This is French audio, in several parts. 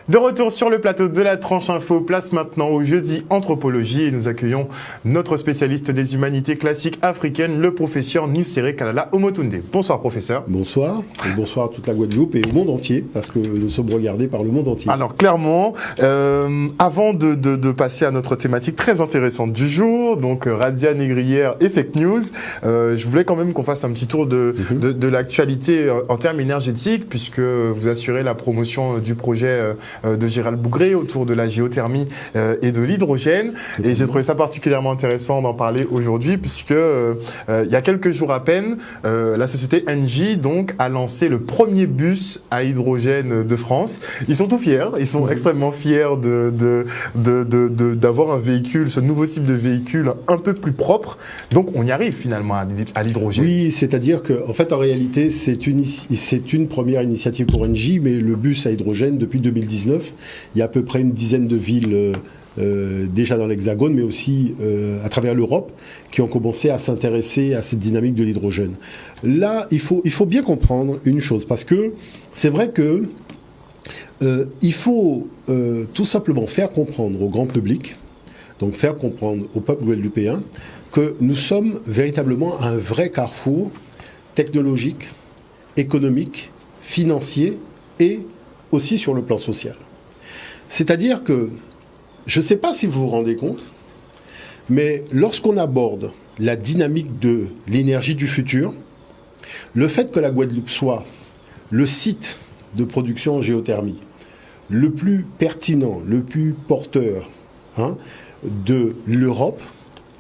De retour sur le plateau de la Tranche Info, place maintenant au jeudi anthropologie et nous accueillons notre spécialiste des humanités classiques africaines, le professeur Nusere Kalala Omotunde. Bonsoir professeur. Bonsoir, et bonsoir à toute la Guadeloupe et au monde entier, parce que nous sommes regardés par le monde entier. Alors clairement, avant de passer à notre thématique très intéressante du jour, donc Radia Négrière et fake news, je voulais quand même qu'on fasse un petit tour de l'actualité en termes énergétiques, puisque vous assurez la promotion du projet de Gérald Bougré autour de la géothermie et de l'hydrogène. Et j'ai trouvé ça particulièrement intéressant d'en parler aujourd'hui, puisque il y a quelques jours à peine, la société Engie donc, a lancé le premier bus à hydrogène de France. Ils sont tout fiers, ils sont extrêmement fiers d'avoir un véhicule, ce nouveau type de véhicule un peu plus propre. Donc on y arrive finalement à l'hydrogène. Oui, c'est-à-dire qu'en fait, en réalité, c'est une première initiative pour Engie, mais le bus à hydrogène, depuis 2019, il y a à peu près une dizaine de villes déjà dans l'Hexagone, mais aussi à travers l'Europe, qui ont commencé à s'intéresser à cette dynamique de l'hydrogène. Là, il faut bien comprendre une chose, parce que c'est vrai que il faut tout simplement faire comprendre au grand public, donc faire comprendre au peuple guadeloupéen, que nous sommes véritablement à un vrai carrefour technologique, économique, financier et aussi sur le plan social. C'est-à-dire que, je ne sais pas si vous vous rendez compte, mais lorsqu'on aborde la dynamique de l'énergie du futur, le fait que la Guadeloupe soit le site de production en géothermie le plus pertinent, le plus porteur de l'Europe,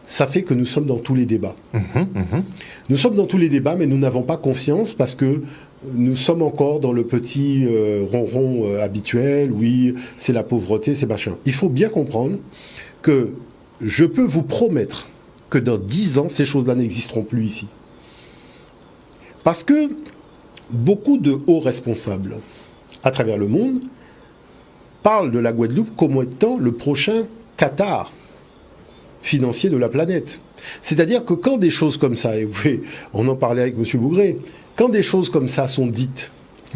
ça fait que nous sommes dans tous les débats. Nous sommes dans tous les débats, mais nous n'avons pas confiance parce que nous sommes encore dans le petit ronron habituel, oui, c'est la pauvreté, c'est machin. Il faut bien comprendre que je peux vous promettre que dans 10 ans, ces choses-là n'existeront plus ici. Parce que beaucoup de hauts responsables à travers le monde parlent de la Guadeloupe comme étant le prochain Qatar financier de la planète. C'est-à-dire que quand des choses comme ça, et oui, on en parlait avec M. Bougré, quand des choses comme ça sont dites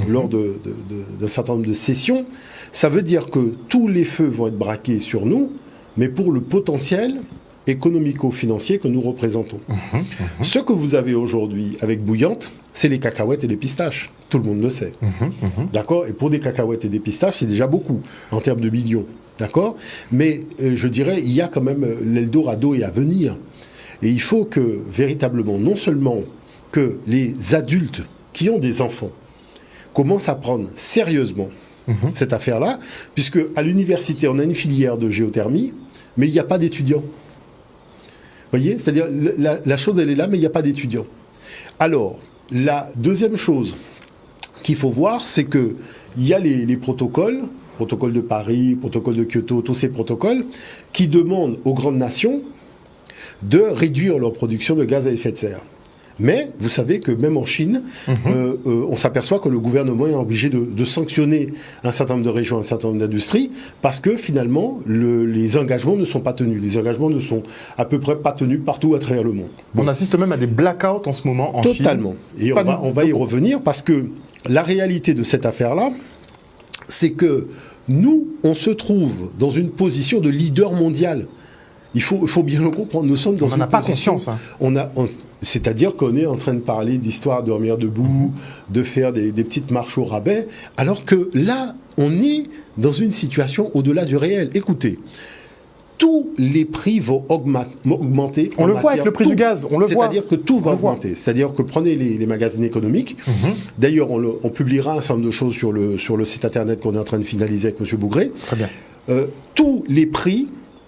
lors d'un certain nombre de sessions, ça veut dire que tous les feux vont être braqués sur nous, mais pour le potentiel économico-financier que nous représentons. Ce que vous avez aujourd'hui avec Bouillante, c'est les cacahuètes et les pistaches. Tout le monde le sait. D'accord ? Et pour des cacahuètes et des pistaches, c'est déjà beaucoup, en termes de millions. D'accord ? Mais je dirais, il y a quand même l'Eldorado est à venir. Et il faut que, véritablement, non seulement que les adultes qui ont des enfants commencent à prendre sérieusement cette affaire-là, puisque à l'université, on a une filière de géothermie, mais il n'y a pas d'étudiants. Vous voyez ? C'est-à-dire, la chose, elle est là, mais il n'y a pas d'étudiants. Alors, la deuxième chose qu'il faut voir, c'est qu'il y a les protocoles, protocole de Paris, protocole de Kyoto, tous ces protocoles, qui demandent aux grandes nations de réduire leur production de gaz à effet de serre. Mais vous savez que même en Chine, on s'aperçoit que le gouvernement est obligé de sanctionner un certain nombre de régions, un certain nombre d'industries, parce que finalement, les engagements ne sont pas tenus. Les engagements ne sont à peu près pas tenus partout à travers le monde. Bon. On assiste même à des blackouts en ce moment en Chine. Totalement. Et on va y revenir, parce que la réalité de cette affaire-là, c'est que nous, on se trouve dans une position de leader mondial. Il faut bien le comprendre. Nous sommes dans on n'en a pas conscience. C'est-à-dire qu'on est en train de parler d'histoire de dormir debout, de faire des petites marches au rabais, alors que là, on est dans une situation au-delà du réel. Écoutez, tous les prix vont augmenter. On le voit avec le prix du gaz, on le voit. C'est-à-dire que tout va augmenter. C'est-à-dire que prenez les magazines économiques. D'ailleurs, on publiera un certain nombre de choses sur le site internet qu'on est en train de finaliser avec M. Bougré. Très bien. Tous les prix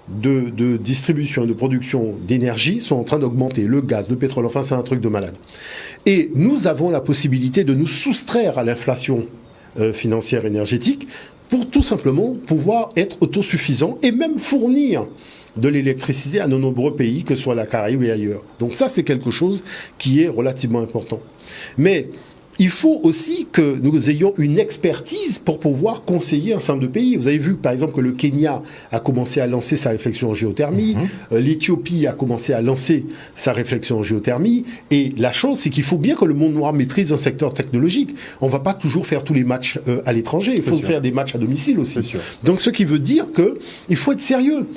de distribution et de production d'énergie sont en train d'augmenter. Le gaz, le pétrole, enfin c'est un truc de malade. Et nous avons la possibilité de nous soustraire à l'inflation financière énergétique pour tout simplement pouvoir être autosuffisants et même fournir de l'électricité à nos nombreux pays, que ce soit la Caraïbe et ailleurs. Donc ça, c'est quelque chose qui est relativement important. Mais il faut aussi que nous ayons une expertise pour pouvoir conseiller un certain nombre de pays. Vous avez vu, par exemple, que le Kenya a commencé à lancer sa réflexion en géothermie, l'Éthiopie a commencé à lancer sa réflexion en géothermie, et la chose, c'est qu'il faut bien que le monde noir maîtrise un secteur technologique. On ne va pas toujours faire tous les matchs à l'étranger, il faut faire des matchs à domicile aussi. Donc, ce qui veut dire qu'il faut être sérieux.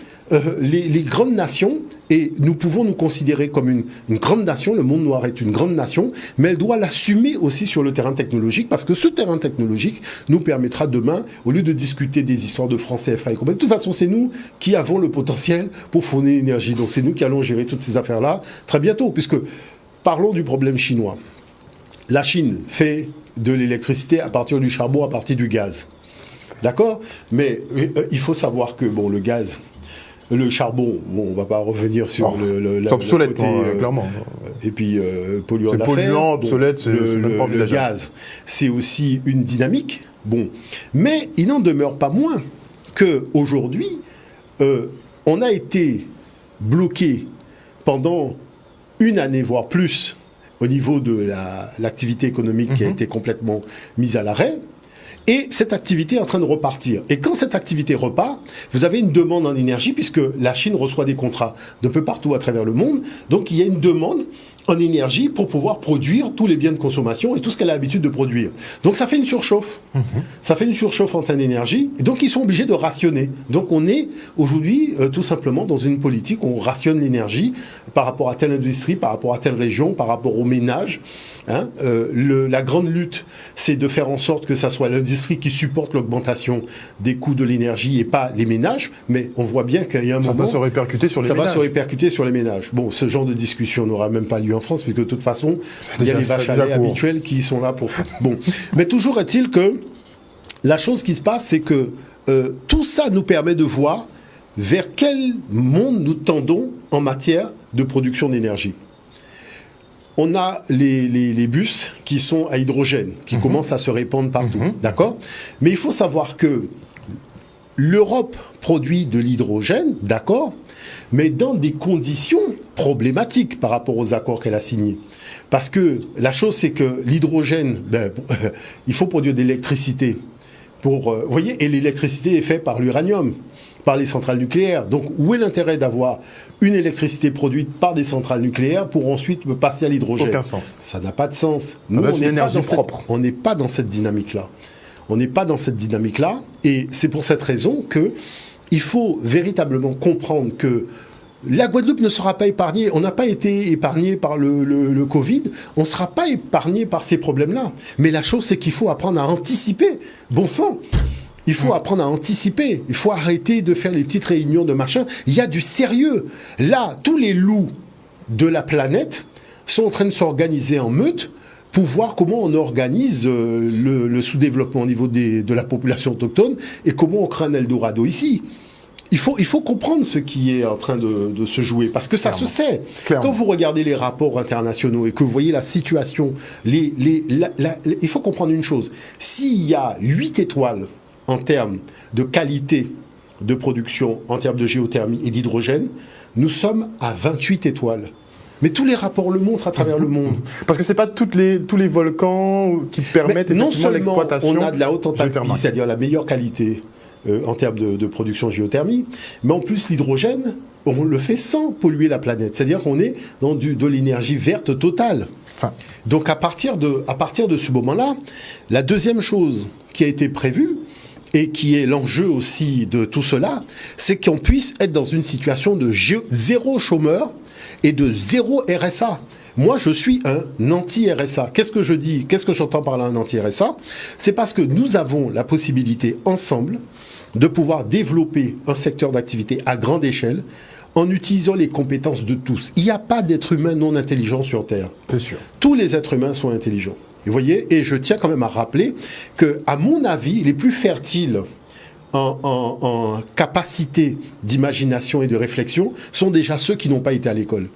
Les grandes nations, et nous pouvons nous considérer comme une grande nation, le monde noir est une grande nation, mais elle doit l'assumer aussi sur le terrain technologique, parce que ce terrain technologique nous permettra demain, au lieu de discuter des histoires de francs CFA et compagnie, de toute façon c'est nous qui avons le potentiel pour fournir l'énergie, donc c'est nous qui allons gérer toutes ces affaires-là très bientôt, puisque parlons du problème chinois. La Chine fait de l'électricité à partir du charbon, à partir du gaz. D'accord ? Mais il faut savoir que bon, le gaz... Le charbon, bon, on ne va pas revenir sur c'est obsolète, côté, clairement. Et puis, polluant d'affaires. C'est polluant, obsolète, c'est même pas Le envisageable. gaz, c'est aussi une dynamique. Bon. Mais il n'en demeure pas moins qu'aujourd'hui, on a été bloqué pendant une année, voire plus, au niveau de l'activité économique qui a été complètement mise à l'arrêt. Et cette activité est en train de repartir. Et quand cette activité repart, vous avez une demande en énergie, puisque la Chine reçoit des contrats de peu partout à travers le monde. Donc il y a une demande en énergie pour pouvoir produire tous les biens de consommation et tout ce qu'elle a l'habitude de produire. Donc ça fait une surchauffe. Ça fait une surchauffe en termes d'énergie. Et donc ils sont obligés de rationner. Donc on est aujourd'hui tout simplement dans une politique où on rationne l'énergie par rapport à telle industrie, par rapport à telle région, par rapport aux ménages. Hein, la grande lutte, c'est de faire en sorte que ça soit l'industrie qui supporte l'augmentation des coûts de l'énergie et pas les ménages. Mais on voit bien qu'il y a un moment... Ça va se répercuter sur les ménages. Ça va se répercuter sur les ménages. Bon, ce genre de discussion n'aura même pas lieu en France, puisque de toute façon, il y a les vaches à lait habituelles qui sont là pour... Bon. Mais toujours est-il que la chose qui se passe, c'est que tout ça nous permet de voir vers quel monde nous tendons en matière de production d'énergie. On a les bus qui sont à hydrogène, qui commencent à se répandre partout, d'accord ? Mais il faut savoir que l'Europe produit de l'hydrogène, d'accord ? Mais dans des conditions problématiques par rapport aux accords qu'elle a signés. Parce que la chose, c'est que l'hydrogène, il faut produire de l'électricité. Vous voyez, et l'électricité est faite par l'uranium, par les centrales nucléaires. Donc, où est l'intérêt d'avoir une électricité produite par des centrales nucléaires pour ensuite passer à l'hydrogène ? Aucun sens. Ça n'a pas de sens. Nous, on n'est pas dans cette dynamique-là. On n'est pas dans cette dynamique-là. Et c'est pour cette raison qu'il faut véritablement comprendre que la Guadeloupe ne sera pas épargnée. On n'a pas été épargné par le Covid. On ne sera pas épargné par ces problèmes-là. Mais la chose, c'est qu'il faut apprendre à anticiper. Bon sang. Il faut apprendre à anticiper. Il faut arrêter de faire des petites réunions de machin. Il y a du sérieux. Là, tous les loups de la planète sont en train de s'organiser en meute pour voir comment on organise le sous-développement au niveau de la population autochtone et comment on crée un Eldorado ici. Il faut comprendre ce qui est en train de se jouer, parce que ça se sait. Quand vous regardez les rapports internationaux et que vous voyez la situation, il faut comprendre une chose. S'il y a 8 étoiles en termes de qualité de production, en termes de géothermie et d'hydrogène, nous sommes à 28 étoiles. Mais tous les rapports le montrent à travers le monde. Parce que ce n'est pas tous les volcans qui permettent effectivement l'exploitation. On a de la haute enthalpie, c'est-à-dire la meilleure qualité en termes de production géothermie, mais en plus l'hydrogène, on le fait sans polluer la planète. C'est-à-dire qu'on est dans de l'énergie verte totale. Donc à partir de ce moment-là, la deuxième chose qui a été prévue, et qui est l'enjeu aussi de tout cela, c'est qu'on puisse être dans une situation de zéro chômeur et de zéro RSA. Moi, je suis un anti-RSA. Qu'est-ce que je dis ? Qu'est-ce que j'entends par là, un anti-RSA ? C'est parce que nous avons la possibilité, ensemble, de pouvoir développer un secteur d'activité à grande échelle en utilisant les compétences de tous. Il n'y a pas d'être humain non intelligent sur Terre. C'est sûr. Tous les êtres humains sont intelligents. Vous voyez, et je tiens quand même à rappeler que, à mon avis, les plus fertiles en capacité d'imagination et de réflexion sont déjà ceux qui n'ont pas été à l'école,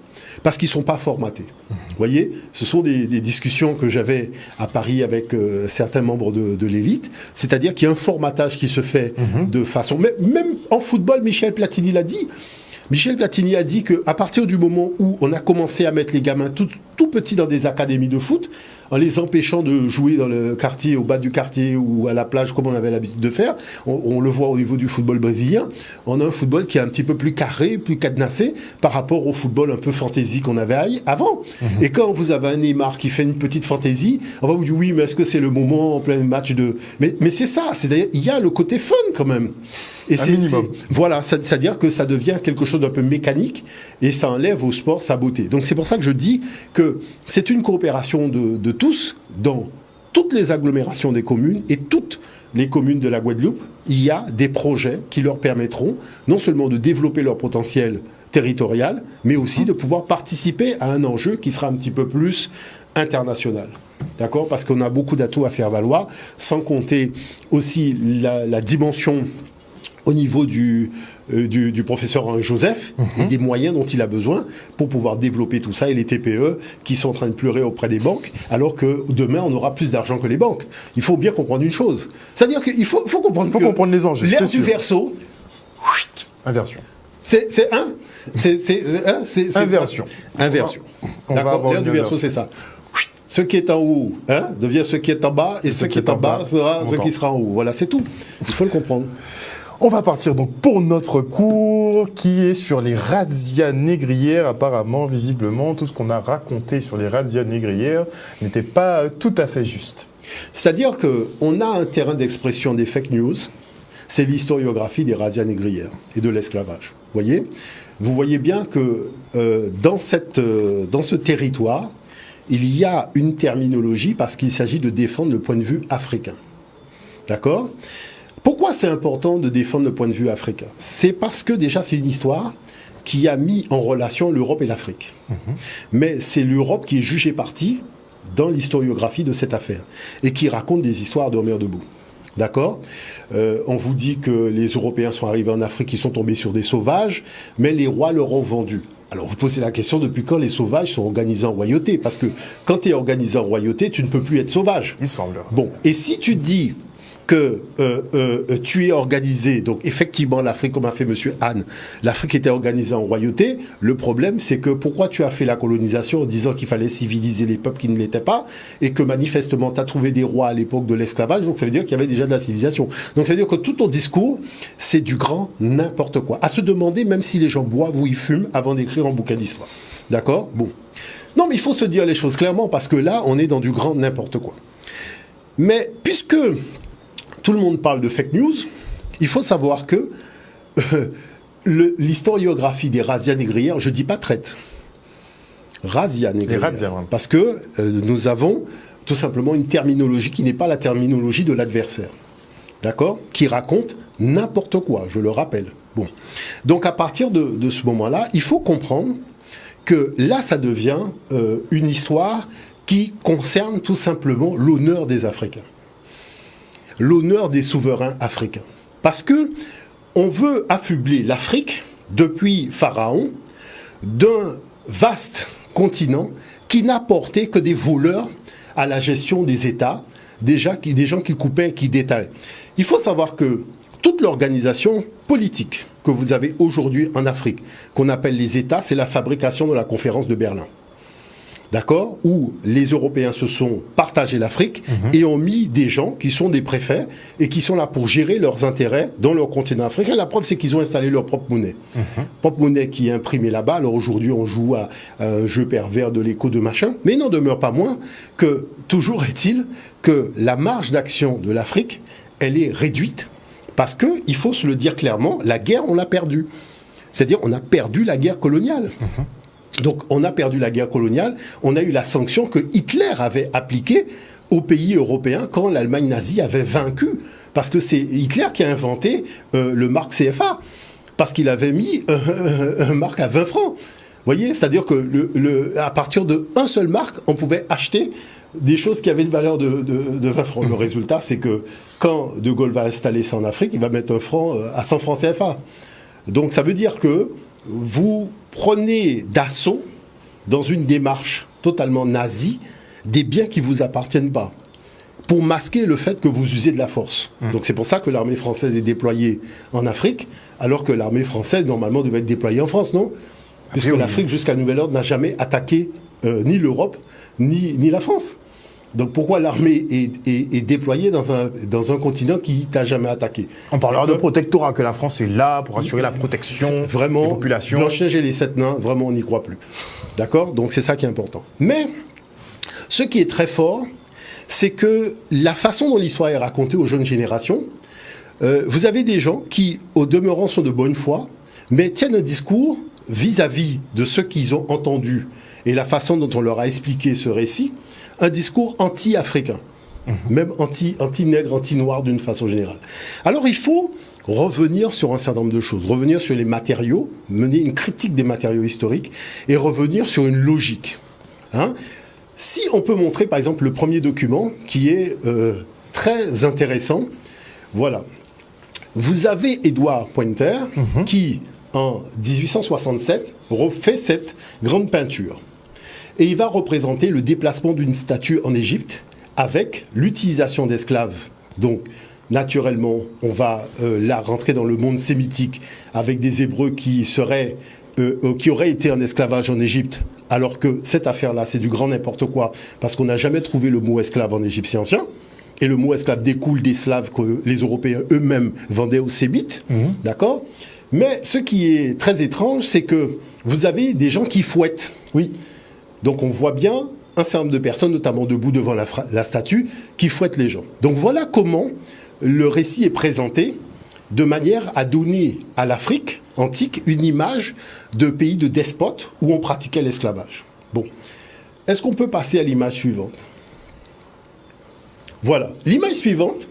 parce qu'ils ne sont pas formatés. Vous voyez, ce sont des discussions que j'avais à Paris avec certains membres de l'élite, c'est-à-dire qu'il y a un formatage qui se fait de façon... Même en football, Michel Platini l'a dit. Michel Platini a dit qu'à partir du moment où on a commencé à mettre les gamins tout tout petits dans des académies de foot, en les empêchant de jouer dans le quartier, au bas du quartier ou à la plage, comme on avait l'habitude de faire. On le voit au niveau du football brésilien. On a un football qui est un petit peu plus carré, plus cadenassé, par rapport au football un peu fantaisie qu'on avait avant. Et quand vous avez un Neymar qui fait une petite fantaisie, on va vous dire, oui, mais est-ce que c'est le moment en plein match de... Mais c'est ça, c'est-à-dire, il y a le côté fun quand même. Et un minimum. Voilà, c'est-à-dire que ça devient quelque chose d'un peu mécanique et ça enlève au sport sa beauté. Donc c'est pour ça que je dis que c'est une coopération de tous dans toutes les agglomérations des communes et toutes les communes de la Guadeloupe. Il y a des projets qui leur permettront non seulement de développer leur potentiel territorial, mais aussi de pouvoir participer à un enjeu qui sera un petit peu plus international. D'accord ? Parce qu'on a beaucoup d'atouts à faire valoir, sans compter aussi la dimension au niveau du professeur Henri Joseph et des moyens dont il a besoin pour pouvoir développer tout ça, et les TPE qui sont en train de pleurer auprès des banques, alors que demain on aura plus d'argent que les banques. Il faut bien comprendre une chose, c'est-à-dire qu'il faut comprendre les enjeux. L'ère du verso, inversion. C'est inversion. Inversion. D'accord. L'ère du verso, c'est ça. Ce qui est en haut devient ce qui est en bas, et ce qui est en bas sera ce qui sera en haut. Voilà, c'est tout. Il faut le comprendre. On va partir donc pour notre cours qui est sur les razzias négrières. Apparemment, visiblement, tout ce qu'on a raconté sur les razzias négrières n'était pas tout à fait juste. C'est-à-dire qu'on a un terrain d'expression des fake news, c'est l'historiographie des razzias négrières et de l'esclavage. Vous voyez bien que dans ce territoire, il y a une terminologie parce qu'il s'agit de défendre le point de vue africain. D'accord ? Pourquoi c'est important de défendre le point de vue africain ? C'est parce que déjà c'est une histoire qui a mis en relation l'Europe et l'Afrique. Mais c'est l'Europe qui est jugée partie dans l'historiographie de cette affaire et qui raconte des histoires d'Homer debout. D'accord ? On vous dit que les Européens sont arrivés en Afrique, ils sont tombés sur des sauvages, mais les rois leur ont vendu. Alors vous posez la question, depuis quand les sauvages sont organisés en royauté ? Parce que quand tu es organisé en royauté, tu ne peux plus être sauvage. Il semble. Bon, et si tu dis que tu es organisé, donc effectivement l'Afrique, comme a fait M. Anne, l'Afrique était organisée en royauté, le problème c'est que pourquoi tu as fait la colonisation en disant qu'il fallait civiliser les peuples qui ne l'étaient pas, et que manifestement tu as trouvé des rois à l'époque de l'esclavage, donc ça veut dire qu'il y avait déjà de la civilisation. Donc ça veut dire que tout ton discours, c'est du grand n'importe quoi. À se demander même si les gens boivent ou ils fument avant d'écrire un bouquin d'histoire. D'accord ? Bon. Non mais il faut se dire les choses clairement, parce que là on est dans du grand n'importe quoi. Mais puisque tout le monde parle de fake news, il faut savoir que l'historiographie des razzias négrières, je ne dis pas traite, razzias négrières, parce que nous avons tout simplement une terminologie qui n'est pas la terminologie de l'adversaire, d'accord ? Qui raconte n'importe quoi, je le rappelle. Bon. Donc à partir de ce moment-là, il faut comprendre que là, ça devient une histoire qui concerne tout simplement l'honneur des Africains. L'honneur des souverains africains. Parce que on veut affubler l'Afrique, depuis Pharaon, d'un vaste continent qui n'apportait que des voleurs à la gestion des États, des gens qui coupaient, qui détalaient. Il faut savoir que toute l'organisation politique que vous avez aujourd'hui en Afrique, qu'on appelle les États, c'est la fabrication de la conférence de Berlin. D'accord ? Où les Européens se sont partagés l'Afrique et ont mis des gens qui sont des préfets et qui sont là pour gérer leurs intérêts dans leur continent africain. La preuve, c'est qu'ils ont installé leur propre monnaie. Propre monnaie qui est imprimée là-bas. Alors aujourd'hui, on joue à un jeu pervers de l'écho de machin. Mais il n'en demeure pas moins que, toujours est-il, que la marge d'action de l'Afrique, elle est réduite. Parce qu'il faut se le dire clairement, la guerre, on l'a perdue. C'est-à-dire, on a perdu la guerre coloniale. Donc on a perdu la guerre coloniale, on a eu la sanction que Hitler avait appliquée aux pays européens quand l'Allemagne nazie avait vaincu. Parce que c'est Hitler qui a inventé le mark CFA, parce qu'il avait mis un mark à 20 francs. Vous voyez, c'est-à-dire que à partir d'un seul mark, on pouvait acheter des choses qui avaient une valeur de 20 francs. Le résultat, c'est que quand De Gaulle va installer ça en Afrique, il va mettre un franc à 100 francs CFA. Donc ça veut dire que vous prenez d'assaut, dans une démarche totalement nazie, des biens qui ne vous appartiennent pas, pour masquer le fait que vous usez de la force. Donc c'est pour ça que l'armée française est déployée en Afrique, alors que l'armée française, normalement, devait être déployée en France, non ? Puisque l'Afrique, jusqu'à nouvel ordre, n'a jamais attaqué ni l'Europe, ni la France. Donc pourquoi l'armée est déployée dans un continent qui t'a jamais attaqué? On parlera de protectorat, que la France est là pour assurer la protection vraiment, des populations. Blanche-Neige et les 7 nains, vraiment on n'y croit plus. D'accord? Donc c'est ça qui est important. Mais ce qui est très fort, c'est que la façon dont l'histoire est racontée aux jeunes générations, vous avez des gens qui, au demeurant, sont de bonne foi, mais tiennent un discours vis-à-vis de ceux qu'ils ont entendus et la façon dont on leur a expliqué ce récit, un discours anti-africain, même anti-nègre, anti-noir d'une façon générale. Alors il faut revenir sur un certain nombre de choses, revenir sur les matériaux, mener une critique des matériaux historiques et revenir sur une logique. Hein? Si on peut montrer par exemple le premier document qui est très intéressant, voilà. Vous avez Édouard Pointer qui, en 1867, refait cette grande peinture. Et il va représenter le déplacement d'une statue en Égypte avec l'utilisation d'esclaves. Donc, naturellement, on va là rentrer dans le monde sémitique avec des Hébreux qui auraient été en esclavage en Égypte, alors que cette affaire-là, c'est du grand n'importe quoi, parce qu'on n'a jamais trouvé le mot esclave en égyptien ancien. Et le mot esclave découle des Slaves que les Européens eux-mêmes vendaient aux Sémites. D'accord ? Mais ce qui est très étrange, c'est que vous avez des gens qui fouettent. Oui. Donc on voit bien un certain nombre de personnes, notamment debout devant la statue, qui fouettent les gens. Donc voilà comment le récit est présenté de manière à donner à l'Afrique antique une image de pays de despotes où on pratiquait l'esclavage. Bon. Est-ce qu'on peut passer à l'image suivante ? Voilà. L'image suivante,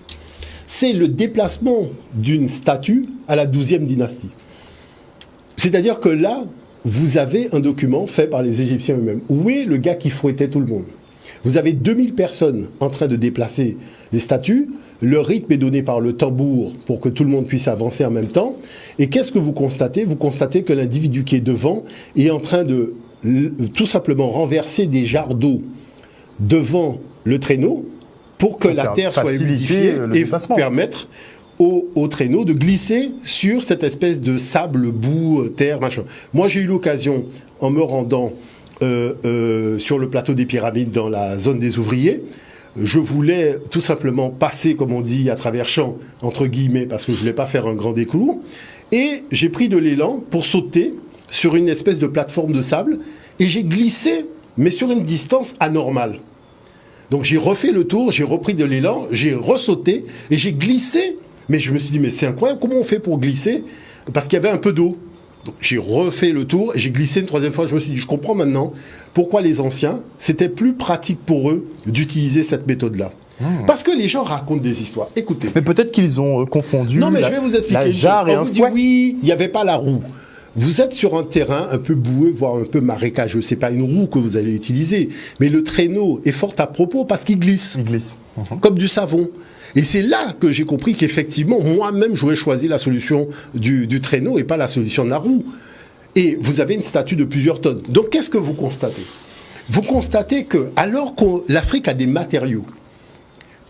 c'est le déplacement d'une statue à la 12e dynastie. C'est-à-dire que là, vous avez un document fait par les Égyptiens eux-mêmes. Où est le gars qui fouettait tout le monde? Vous avez 2000 personnes en train de déplacer les statues. Le rythme est donné par le tambour pour que tout le monde puisse avancer en même temps. Et qu'est-ce que vous constatez? Vous constatez que l'individu qui est devant est en train de tout simplement renverser des jarres d'eau devant le traîneau pour que la terre soit humidifiée et permettre au traîneau de glisser sur cette espèce de sable, boue, terre, machin. Moi, j'ai eu l'occasion, en me rendant sur le plateau des Pyramides dans la zone des ouvriers, je voulais tout simplement passer, comme on dit, à travers champs, entre guillemets, parce que je ne voulais pas faire un grand décours. Et j'ai pris de l'élan pour sauter sur une espèce de plateforme de sable et j'ai glissé, mais sur une distance anormale. Donc j'ai refait le tour, j'ai repris de l'élan, j'ai ressauté et j'ai glissé. Mais je me suis dit, mais c'est incroyable, comment on fait pour glisser? Parce qu'il y avait un peu d'eau. Donc j'ai refait le tour et j'ai glissé une troisième fois. Je me suis dit, je comprends maintenant pourquoi les anciens, c'était plus pratique pour eux d'utiliser cette méthode-là. Parce que les gens racontent des histoires. Écoutez. Mais peut-être qu'ils ont confondu non, mais je vais vous expliquer. la jarre et un fouet. Oui, il n'y avait pas la roue. Vous êtes sur un terrain un peu boueux, voire un peu marécageux. C'est pas une roue que vous allez utiliser. Mais le traîneau est fort à propos parce qu'il glisse. Il glisse. Comme du savon. Et c'est là que j'ai compris qu'effectivement, moi-même, j'aurais choisi la solution du traîneau et pas la solution de la roue. Et vous avez une statue de plusieurs tonnes. Donc, qu'est-ce que vous constatez? Vous constatez que, alors que l'Afrique a des matériaux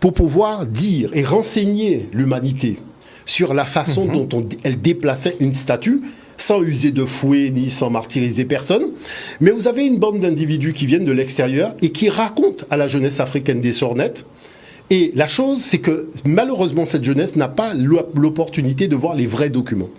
pour pouvoir dire et renseigner l'humanité sur la façon dont elle déplaçait une statue, sans user de fouet ni sans martyriser personne, mais vous avez une bande d'individus qui viennent de l'extérieur et qui racontent à la jeunesse africaine des sornettes. Et la chose, c'est que malheureusement, cette jeunesse n'a pas l'opportunité de voir les vrais documents.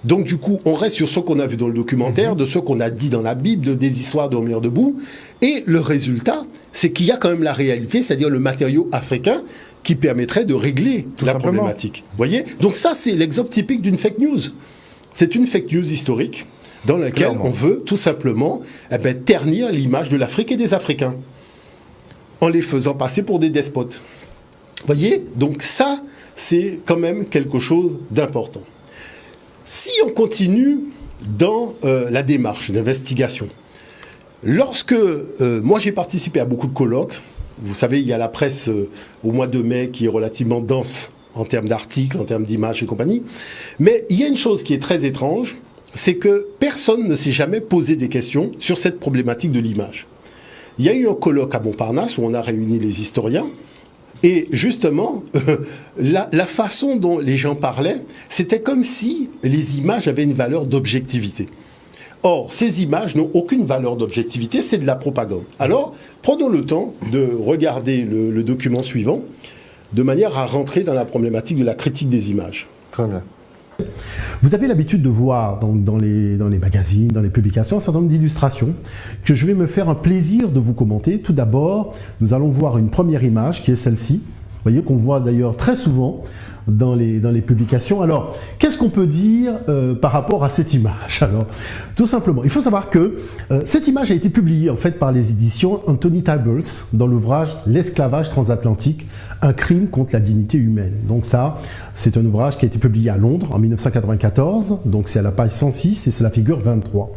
Donc du coup, on reste sur ce qu'on a vu dans le documentaire, de ce qu'on a dit dans la Bible, des histoires de dormir debout. Et le résultat, c'est qu'il y a quand même la réalité, c'est-à-dire le matériau africain qui permettrait de régler la problématique. Vous voyez? Donc ça, c'est l'exemple typique d'une fake news. C'est une fake news historique dans laquelle on veut tout simplement ternir l'image de l'Afrique et des Africains en les faisant passer pour des despotes. Vous voyez? Donc ça, c'est quand même quelque chose d'important. Si on continue dans la démarche d'investigation, lorsque moi j'ai participé à beaucoup de colloques, vous savez, il y a la presse au mois de mai qui est relativement dense en termes d'articles, en termes d'images et compagnie, mais il y a une chose qui est très étrange, c'est que personne ne s'est jamais posé des questions sur cette problématique de l'image. Il y a eu un colloque à Montparnasse où on a réuni les historiens. Et justement, la façon dont les gens parlaient, c'était comme si les images avaient une valeur d'objectivité. Or, ces images n'ont aucune valeur d'objectivité, c'est de la propagande. Alors, prenons le temps de regarder le document suivant, de manière à rentrer dans la problématique de la critique des images. Très bien. Vous avez l'habitude de voir dans les magazines, dans les publications, un certain nombre d'illustrations que je vais me faire un plaisir de vous commenter. Tout d'abord, nous allons voir une première image qui est celle-ci. Vous voyez qu'on voit d'ailleurs très souvent dans les publications. Alors, qu'est-ce qu'on peut dire par rapport à cette image? Alors, tout simplement, il faut savoir que cette image a été publiée en fait par les éditions Anthony Tables dans l'ouvrage L'esclavage transatlantique, un crime contre la dignité humaine. Donc ça, c'est un ouvrage qui a été publié à Londres en 1994, donc c'est à la page 106 et c'est la figure 23.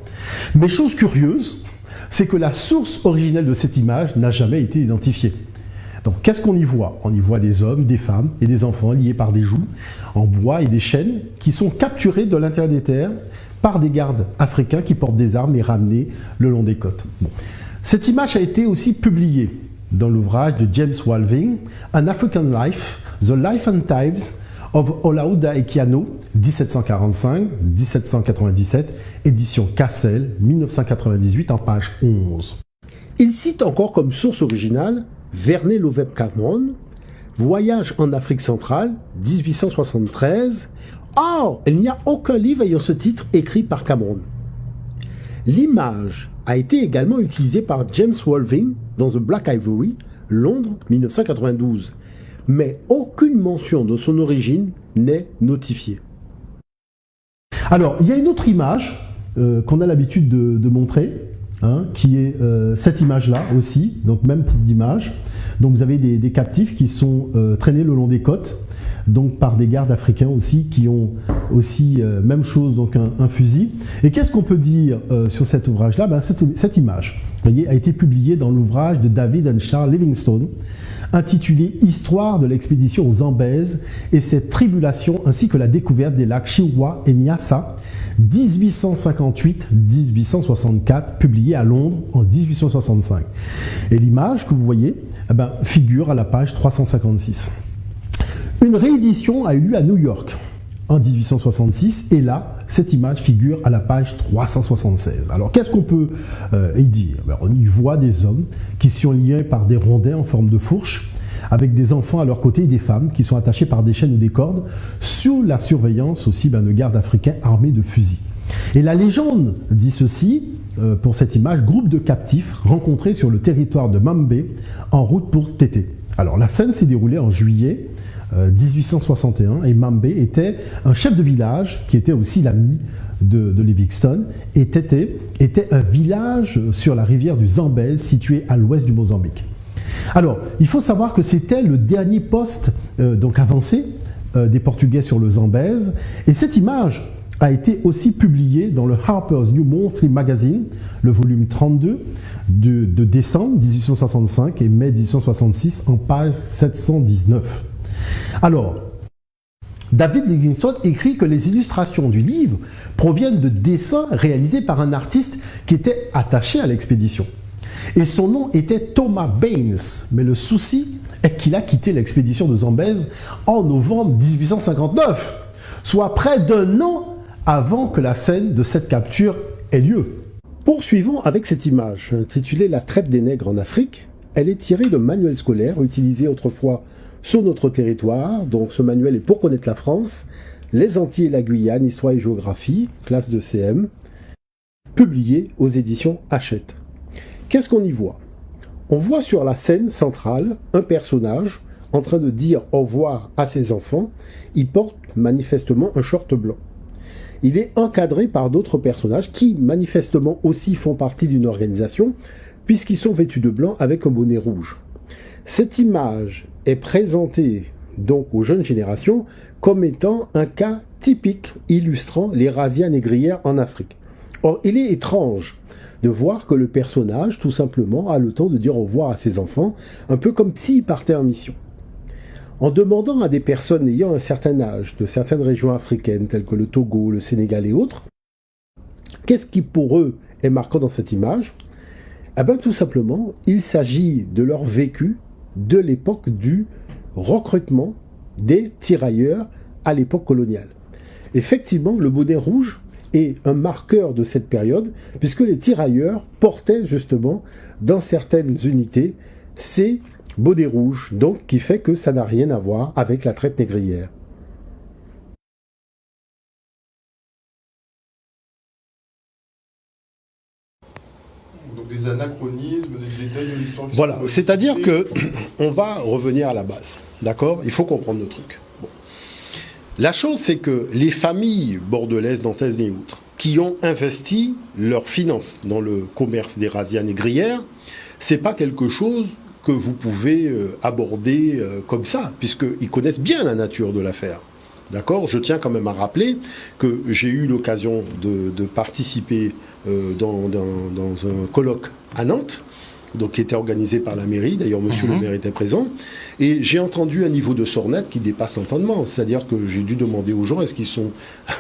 Mais chose curieuse, c'est que la source originelle de cette image n'a jamais été identifiée. Donc, qu'est-ce qu'on y voit? On y voit des hommes, des femmes et des enfants liés par des joues en bois et des chaînes qui sont capturés de l'intérieur des terres par des gardes africains qui portent des armes et ramenés le long des côtes. Bon. Cette image a été aussi publiée dans l'ouvrage de James Walving, An African Life, The Life and Times of Olaudah Equiano, 1745-1797, édition Cassel, 1998, en page 11. Il cite encore comme source originale Vernet Lovett Cameron, Voyage en Afrique centrale, 1873. Or, il n'y a aucun livre ayant ce titre écrit par Cameron. L'image a été également utilisée par James Walving dans The Black Ivory, Londres, 1992. Mais aucune mention de son origine n'est notifiée. Alors, il y a une autre image qu'on a l'habitude de montrer, qui est cette image-là aussi, donc même type d'image. Donc vous avez des captifs qui sont traînés le long des côtes, donc par des gardes africains aussi, qui ont aussi même chose, donc un fusil. Et qu'est-ce qu'on peut dire sur cet ouvrage-là? Cette image, vous voyez, a été publiée dans l'ouvrage de David and Charles Livingstone, intitulé Histoire de l'expédition aux Zambèzes et ses tribulations, ainsi que la découverte des lacs Chihuahua et Nyassa, 1858-1864, publié à Londres en 1865. Et l'image que vous voyez figure à la page 356. Une réédition a eu lieu à New York en 1866 et là, cette image figure à la page 376. Alors, qu'est-ce qu'on peut y dire? On y voit des hommes qui sont liés par des rondins en forme de fourche, avec des enfants à leur côté et des femmes qui sont attachées par des chaînes ou des cordes, sous la surveillance aussi de gardes africains armés de fusils. Et la légende dit ceci, pour cette image, groupe de captifs rencontrés sur le territoire de Mambé en route pour Tété. Alors la scène s'est déroulée en juillet 1861 et Mambé était un chef de village qui était aussi l'ami de Livingstone et était un village sur la rivière du Zambèze situé à l'ouest du Mozambique. Alors, il faut savoir que c'était le dernier poste donc avancé des Portugais sur le Zambèze et cette image a été aussi publiée dans le Harper's New Monthly Magazine, le volume 32 de décembre 1865 et mai 1866 en page 719. Alors, David Livingstone écrit que les illustrations du livre proviennent de dessins réalisés par un artiste qui était attaché à l'expédition. Et son nom était Thomas Baines, mais le souci est qu'il a quitté l'expédition de Zambèze en novembre 1859, soit près d'un an avant que la scène de cette capture ait lieu. Poursuivons avec cette image, intitulée La traite des nègres en Afrique. Elle est tirée d'un manuel scolaire utilisé autrefois sur notre territoire. Donc ce manuel est pour connaître la France, les Antilles et la Guyane, Histoire et Géographie, classe de CM, publié aux éditions Hachette. Qu'est-ce qu'on y voit? On voit sur la scène centrale un personnage en train de dire au revoir à ses enfants. Il porte manifestement un short blanc. Il est encadré par d'autres personnages qui manifestement aussi font partie d'une organisation puisqu'ils sont vêtus de blanc avec un bonnet rouge. Cette image est présentée donc aux jeunes générations comme étant un cas typique illustrant les razzias négrières en Afrique. Or, il est étrange de voir que le personnage, tout simplement, a le temps de dire au revoir à ses enfants, un peu comme s'il partait en mission. En demandant à des personnes ayant un certain âge, de certaines régions africaines, telles que le Togo, le Sénégal et autres, qu'est-ce qui pour eux est marquant dans cette image? Tout simplement, il s'agit de leur vécu de l'époque du recrutement des tirailleurs à l'époque coloniale. Effectivement, le bonnet rouge est un marqueur de cette période, puisque les tirailleurs portaient justement, dans certaines unités, ces bonnets rouges, donc qui fait que ça n'a rien à voir avec la traite négrière. Donc des anachronismes, des détails de l'histoire. Voilà, c'est-à-dire que on va revenir à la base, d'accord? Il faut comprendre le truc. Bon. La chose, c'est que les familles bordelaises, nantaises et autres, qui ont investi leurs finances dans le commerce des razzias négrières, c'est pas quelque chose que vous pouvez aborder comme ça, puisqu'ils connaissent bien la nature de l'affaire. D'accord? Je tiens quand même à rappeler que j'ai eu l'occasion de participer dans un colloque à Nantes, donc qui était organisé par la mairie, d'ailleurs monsieur le maire était présent, et j'ai entendu un niveau de sornette qui dépasse l'entendement, c'est-à-dire que j'ai dû demander aux gens est-ce qu'ils sont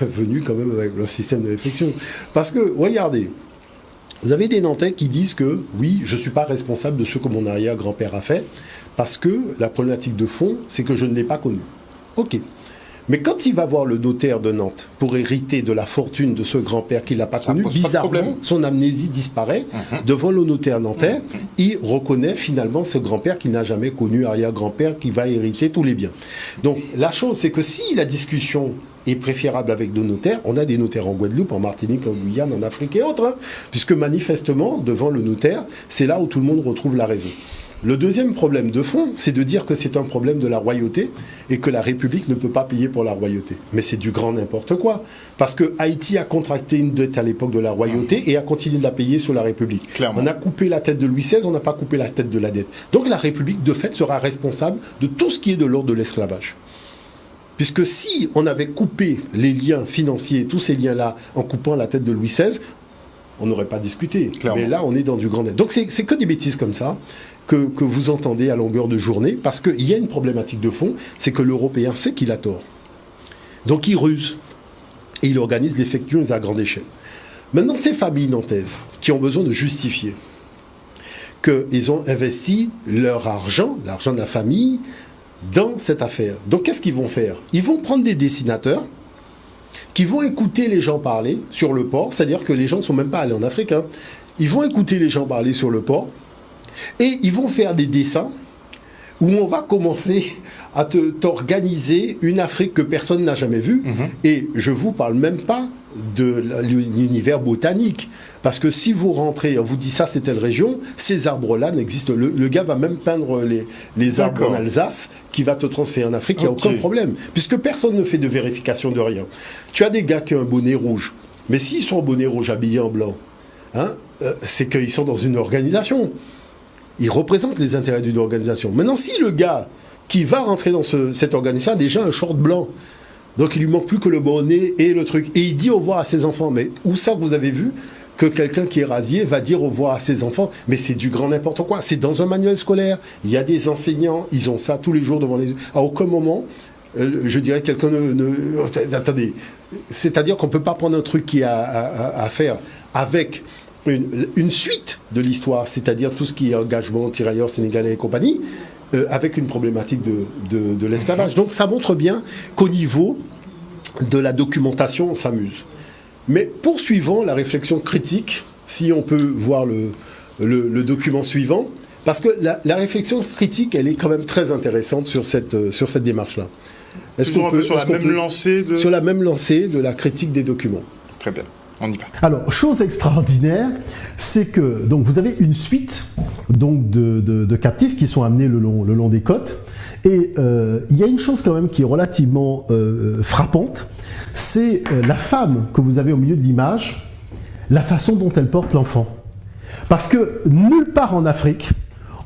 venus quand même avec leur système de réflexion. Parce que, regardez, vous avez des Nantais qui disent que, oui, je ne suis pas responsable de ce que mon arrière-grand-père a fait, parce que la problématique de fond, c'est que je ne l'ai pas connu. Ok. Mais quand il va voir le notaire de Nantes pour hériter de la fortune de ce grand-père qu'il n'a pas connu, bizarrement, son amnésie disparaît. Devant le notaire nantais, il reconnaît finalement ce grand-père qui n'a jamais connu arrière-grand-père, qui va hériter tous les biens. Donc la chose, c'est que si la discussion est préférable avec deux notaires, on a des notaires en Guadeloupe, en Martinique, en Guyane, en Afrique et autres, hein, puisque manifestement, devant le notaire, c'est là où tout le monde retrouve la raison. Le deuxième problème de fond, c'est de dire que c'est un problème de la royauté et que la République ne peut pas payer pour la royauté. Mais c'est du grand n'importe quoi. Parce que Haïti a contracté une dette à l'époque de la royauté et a continué de la payer sur la République. Clairement. On a coupé la tête de Louis XVI, on n'a pas coupé la tête de la dette. Donc la République, de fait, sera responsable de tout ce qui est de l'ordre de l'esclavage. Puisque si on avait coupé les liens financiers, tous ces liens-là, en coupant la tête de Louis XVI, on n'aurait pas discuté. Clairement. Mais là, on est dans du grand net. Donc c'est que des bêtises comme ça que vous entendez à longueur de journée, parce qu'il y a une problématique de fond, c'est que l'Européen sait qu'il a tort. Donc il ruse. Et il organise les fake news à grande échelle. Maintenant, ces familles nantaises qui ont besoin de justifier qu'ils ont investi leur argent, l'argent de la famille, dans cette affaire. Donc qu'est-ce qu'ils vont faire? Ils vont prendre des dessinateurs qui vont écouter les gens parler sur le port, c'est-à-dire que les gens ne sont même pas allés en Afrique, hein. Ils vont écouter les gens parler sur le port, et ils vont faire des dessins où on va commencer à t'organiser une Afrique que personne n'a jamais vue. Et je ne vous parle même pas de l'univers botanique. Parce que si vous rentrez, on vous dit ça c'est telle région, ces arbres-là n'existent. Le gars va même peindre les arbres en Alsace qui va te transférer en Afrique, il n'y a aucun problème. Puisque personne ne fait de vérification de rien. Tu as des gars qui ont un bonnet rouge. Mais s'ils sont en bonnet rouge habillés en blanc, hein, c'est qu'ils sont dans une organisation. Ils représentent les intérêts d'une organisation. Maintenant, si le gars qui va rentrer dans cette organisation a déjà un short blanc, donc il lui manque plus que le bonnet et le truc, et il dit au revoir à ses enfants, mais où ça que vous avez vu que quelqu'un qui est rasier va dire au revoir à ses enfants? Mais c'est du grand n'importe quoi. C'est dans un manuel scolaire. Il y a des enseignants, ils ont ça tous les jours devant les yeux. À aucun moment, je dirais quelqu'un attendez. C'est-à-dire qu'on ne peut pas prendre un truc qui a à faire avec une suite de l'histoire, c'est-à-dire tout ce qui est engagement, tirailleurs sénégalais et compagnie, avec une problématique de l'esclavage. Donc ça montre bien qu'au niveau de la documentation, on s'amuse. Mais poursuivons la réflexion critique, si on peut voir le document suivant, parce que la réflexion critique, elle est quand même très intéressante sur cette démarche-là. Est-ce qu'on peut sur la même lancée sur la même lancée de la critique des documents? Très bien. On y va. Alors, chose extraordinaire, c'est que donc vous avez une suite donc de captifs qui sont amenés le long des côtes. Et il y a une chose quand même qui est relativement frappante, c'est la femme que vous avez au milieu de l'image, la façon dont elle porte l'enfant. Parce que nulle part en Afrique,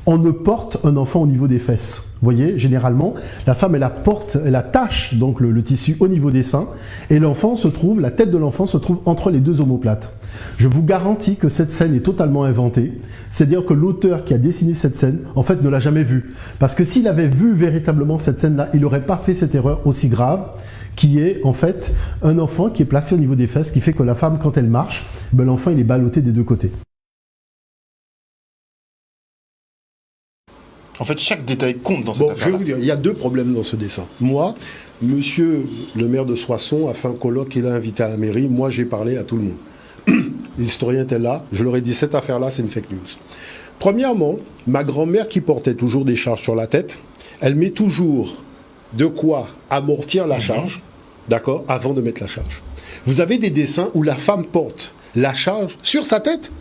on ne porte un enfant au niveau des fesses. Vous voyez, généralement, la femme, elle attache donc le tissu au niveau des seins, et la tête de l'enfant se trouve entre les deux omoplates. Je vous garantis que cette scène est totalement inventée. C'est-à-dire que l'auteur qui a dessiné cette scène, en fait, ne l'a jamais vue. Parce que s'il avait vu véritablement cette scène-là, il n'aurait pas fait cette erreur aussi grave, qui est, en fait, un enfant qui est placé au niveau des fesses, qui fait que la femme, quand elle marche, ben, l'enfant, il est ballotté des deux côtés. En fait, chaque détail compte dans cette affaire. Je vais vous dire, il y a deux problèmes dans ce dessin. Moi, monsieur le maire de Soissons a fait un colloque qu'il a invité à la mairie. Moi, j'ai parlé à tout le monde. Les historiens étaient là. Je leur ai dit, cette affaire-là, c'est une fake news. Premièrement, ma grand-mère qui portait toujours des charges sur la tête, elle met toujours de quoi amortir la charge, d'accord, avant de mettre la charge. Vous avez des dessins où la femme porte la charge sur sa tête,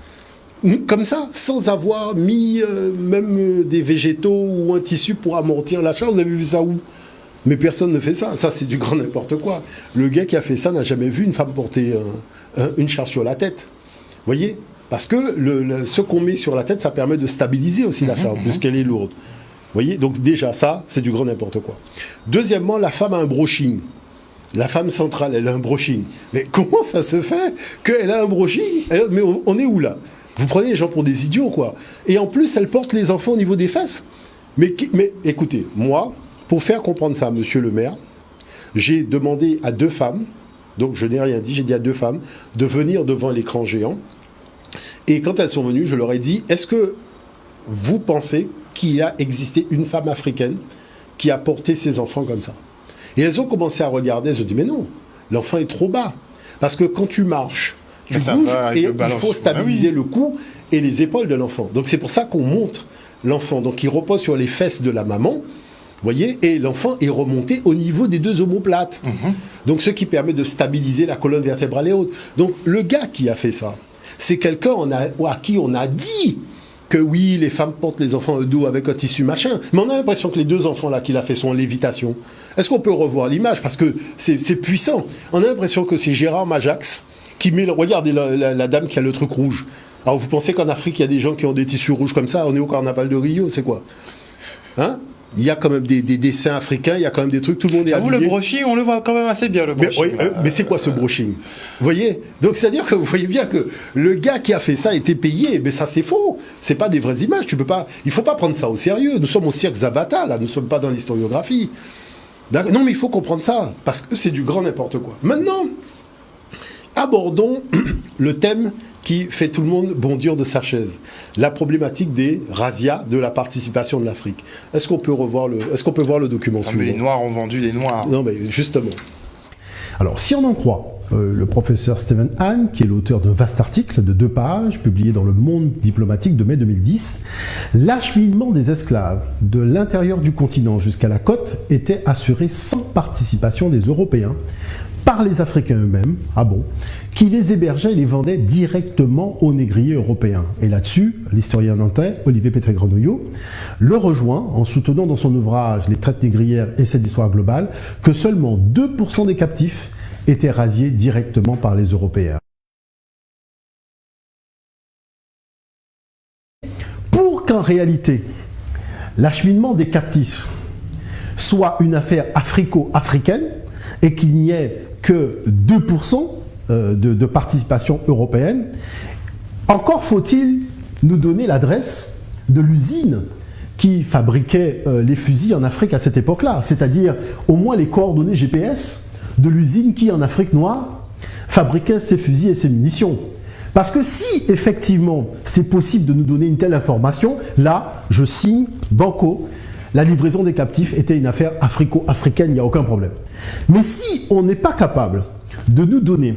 comme ça, sans avoir mis même des végétaux ou un tissu pour amortir la charge. Vous avez vu ça où? Mais personne ne fait ça. Ça, c'est du grand n'importe quoi. Le gars qui a fait ça n'a jamais vu une femme porter une charge sur la tête. Vous voyez? Parce que ce qu'on met sur la tête, ça permet de stabiliser aussi la charge, puisqu'elle est lourde. Vous voyez? Donc déjà, ça, c'est du grand n'importe quoi. Deuxièmement, la femme a un brushing. La femme centrale, elle a un brushing. Mais comment ça se fait qu'elle a un brushing? Mais on est où là? Vous prenez les gens pour des idiots, quoi. Et en plus, elle porte les enfants au niveau des fesses. Mais écoutez, moi, pour faire comprendre ça à monsieur le maire, j'ai demandé à 2 femmes, donc je n'ai rien dit, j'ai dit à 2 femmes, de venir devant l'écran géant. Et quand elles sont venues, je leur ai dit, est-ce que vous pensez qu'il a existé une femme africaine qui a porté ses enfants comme ça? Et elles ont commencé à regarder, elles ont dit, mais non, l'enfant est trop bas. Parce que quand tu marches, tu bouges et il faut stabiliser le cou et les épaules de l'enfant. Donc c'est pour ça qu'on monte l'enfant. Donc il repose sur les fesses de la maman, vous voyez, et l'enfant est remonté au niveau des 2 omoplates. Donc ce qui permet de stabiliser la colonne vertébrale et haute. Donc le gars qui a fait ça, c'est quelqu'un à qui on a dit que oui, les femmes portent les enfants au dos avec un tissu machin. Mais on a l'impression que les 2 enfants là qu'il a fait sont en lévitation. Est-ce qu'on peut revoir l'image? Parce que c'est puissant. On a l'impression que c'est Gérard Majax qui met... Regardez la dame qui a le truc rouge. Alors vous pensez qu'en Afrique, il y a des gens qui ont des tissus rouges comme ça? On est au carnaval de Rio, c'est quoi? Hein? Il y a quand même des dessins africains, il y a quand même des trucs, tout le monde est habillé. Le brushing, on le voit quand même assez bien, le brushing. Mais c'est quoi ce brushing? Vous voyez? Donc c'est-à-dire que vous voyez bien que le gars qui a fait ça était payé, mais ça c'est faux. C'est pas des vraies images. Il faut pas prendre ça au sérieux. Nous sommes au cirque Zavata, là, nous ne sommes pas dans l'historiographie. Non, mais il faut comprendre ça, parce que c'est du grand n'importe quoi. Maintenant, abordons le thème qui fait tout le monde bondir de sa chaise. La problématique des razzias, de la participation de l'Afrique. Est-ce qu'on peut voir le document suivant? Mais les Noirs ont vendu des Noirs. Non, mais justement. Alors, si on en croit le professeur Stephen Hahn, qui est l'auteur d'un vaste article de 2 pages, publié dans Le Monde diplomatique de mai 2010, l'acheminement des esclaves de l'intérieur du continent jusqu'à la côte était assuré sans participation des Européens, par les Africains eux-mêmes, qui les hébergeaient et les vendaient directement aux négriers européens. Et là-dessus, l'historien nantais, Olivier Pétré-Grenouillot, le rejoint en soutenant dans son ouvrage Les traites négrières et cette histoire globale que seulement 2% des captifs étaient razziés directement par les Européens. Pour qu'en réalité, l'acheminement des captifs soit une affaire africo-africaine et qu'il n'y ait que 2% de participation européenne, encore faut-il nous donner l'adresse de l'usine qui fabriquait les fusils en Afrique à cette époque-là, c'est-à-dire au moins les coordonnées GPS de l'usine qui, en Afrique noire, fabriquait ces fusils et ces munitions. Parce que si, effectivement, c'est possible de nous donner une telle information, là, je signe, banco, la livraison des captifs était une affaire africo-africaine, il n'y a aucun problème. Mais si on n'est pas capable de nous donner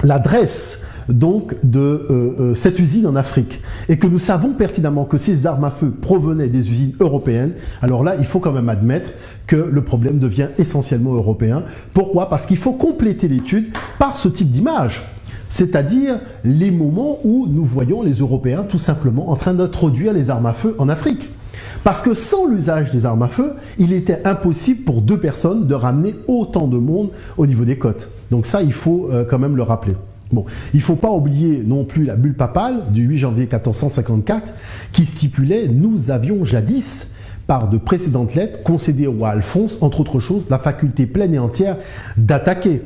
l'adresse donc de cette usine en Afrique et que nous savons pertinemment que ces armes à feu provenaient des usines européennes, alors là, il faut quand même admettre que le problème devient essentiellement européen. Pourquoi? Parce qu'il faut compléter l'étude par ce type d'image. C'est-à-dire les moments où nous voyons les Européens tout simplement en train d'introduire les armes à feu en Afrique. Parce que sans l'usage des armes à feu, il était impossible pour 2 personnes de ramener autant de monde au niveau des côtes. Donc ça, il faut quand même le rappeler. Bon, il ne faut pas oublier non plus la bulle papale du 8 janvier 1454 qui stipulait « Nous avions jadis, par de précédentes lettres, concédé au roi Alphonse, entre autres choses, la faculté pleine et entière d'attaquer,